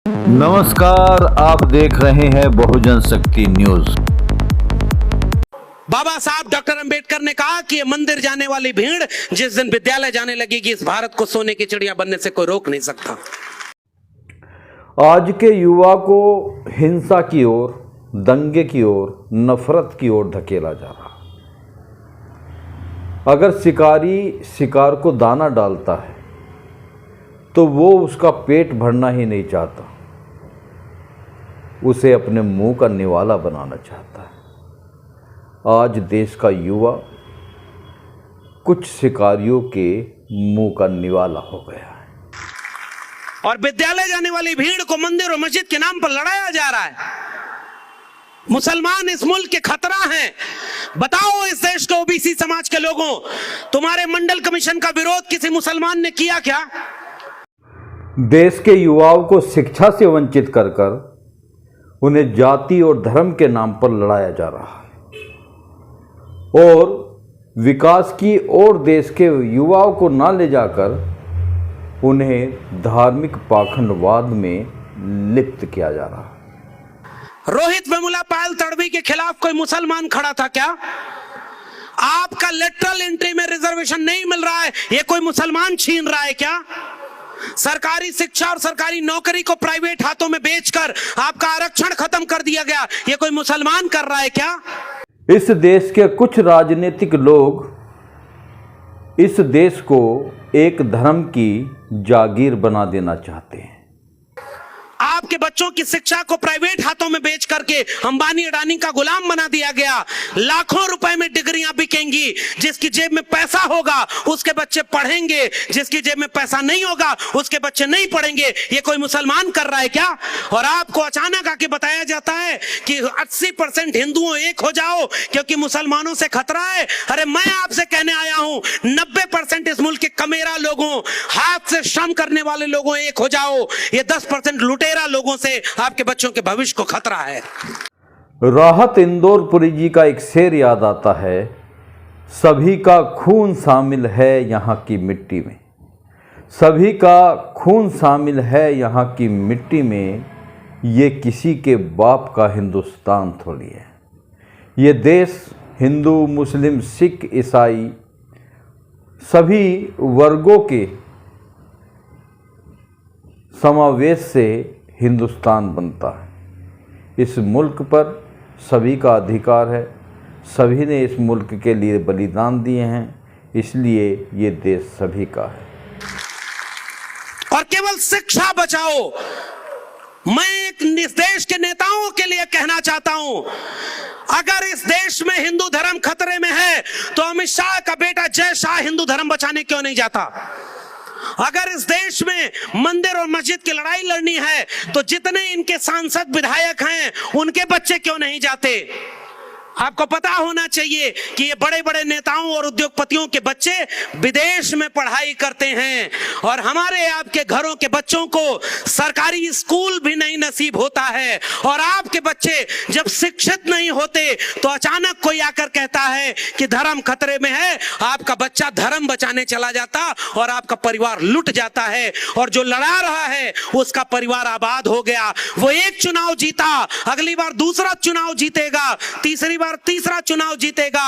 नमस्कार, आप देख रहे हैं बहुजन शक्ति न्यूज। बाबा साहब डॉक्टर अंबेडकर ने कहा कि ये मंदिर जाने वाली भीड़ जिस दिन विद्यालय जाने लगेगी, इस भारत को सोने की चिड़िया बनने से कोई रोक नहीं सकता। आज के युवा को हिंसा की ओर, दंगे की ओर, नफरत की ओर धकेला जा रहा। अगर शिकारी शिकार को दाना डालता है तो वो उसका पेट भरना ही नहीं चाहता, उसे अपने मुंह का निवाला बनाना चाहता है। आज देश का युवा कुछ शिकारियों के मुंह का निवाला हो गया है और विद्यालय जाने वाली भीड़ को मंदिर और मस्जिद के नाम पर लड़ाया जा रहा है। मुसलमान इस मुल्क के खतरा हैं। बताओ इस देश के ओबीसी समाज के लोगों, तुम्हारे मंडल कमीशन का विरोध किसी मुसलमान ने किया क्या? देश के युवाओं को शिक्षा से वंचित कर कर उन्हें जाति और धर्म के नाम पर लड़ाया जा रहा है और विकास की ओर देश के युवाओं को ना ले जाकर उन्हें धार्मिक पाखंडवाद में लिप्त किया जा रहा है। रोहित वेमुला पायल तड़वी के खिलाफ कोई मुसलमान खड़ा था क्या? आपका लेटरल एंट्री में रिजर्वेशन नहीं मिल रहा है, ये कोई मुसलमान छीन रहा है क्या? सरकारी शिक्षा और सरकारी नौकरी को प्राइवेट हाथों में बेचकर आपका आरक्षण खत्म कर दिया गया, ये कोई मुसलमान कर रहा है क्या? इस देश के कुछ राजनीतिक लोग इस देश को एक धर्म की जागीर बना देना चाहते हैं। आपके बच्चों की शिक्षा को प्राइवेट हाथों में बेच करके अंबानी अडानी का गुलाम बना दिया गया। लाखों रुपए में डिग्रियां बिकेंगी। जिसकी जेब में पैसा होगा उसके बच्चे पढ़ेंगे, जिसकी जेब में पैसा नहीं होगा उसके बच्चे नहीं पढ़ेंगे। ये कोई मुसलमान कर रहा है क्या? और आपको अचानक आके बताया जाता है कि 80% हिंदुओं एक हो जाओ क्योंकि मुसलमानों से खतरा है। अरे मैं आपसे कहने आया हूं 90% इस मुल्क के कमेरा लोगों, हाथ से श्रम करने वाले लोगों एक हो जाओ। ये 10% लुटेरा लोगों से आपके बच्चों के भविष्य को खतरा है। राहत इंदौरपुरी जी का एक शेर याद आता है, सभी का खून शामिल है यहाँ की मिट्टी में। सभी का खून शामिल है यहाँ की मिट्टी में, ये किसी के बाप का हिंदुस्तान थोड़ी है। ये देश हिंदू, मुस्लिम, सिख, ईसाई सभी वर्गों के समावेश से हिंदुस्तान बनता है। इस मुल्क पर सभी का अधिकार है, सभी ने इस मुल्क के लिए बलिदान दिए हैं, इसलिए ये देश सभी का है। और केवल शिक्षा बचाओ। मैं इस देश के नेताओं के लिए कहना चाहता हूं, अगर इस देश में हिंदू धर्म खतरे में है तो अमित शाह का बेटा जय शाह हिंदू धर्म बचाने क्यों नहीं जाता? अगर इस देश में मंदिर और मस्जिद की लड़ाई लड़नी है तो जितने इनके सांसद विधायक हैं उनके बच्चे क्यों नहीं जाते? आपको पता होना चाहिए कि ये बड़े बड़े नेताओं और उद्योगपतियों के बच्चे विदेश में पढ़ाई करते हैं और हमारे आपके घरों के बच्चों को सरकारी स्कूल भी नहीं नसीब होता है। और आपके बच्चे जब शिक्षित नहीं होते तो अचानक कोई आकर कहता है कि धर्म खतरे में है, आपका बच्चा धर्म बचाने चला जाता और आपका परिवार लुट जाता है और जो लड़ा रहा है उसका परिवार आबाद हो गया। वो एक चुनाव जीता, अगली बार दूसरा चुनाव जीतेगा, तीसरी बार तीसरा चुनाव जीतेगा।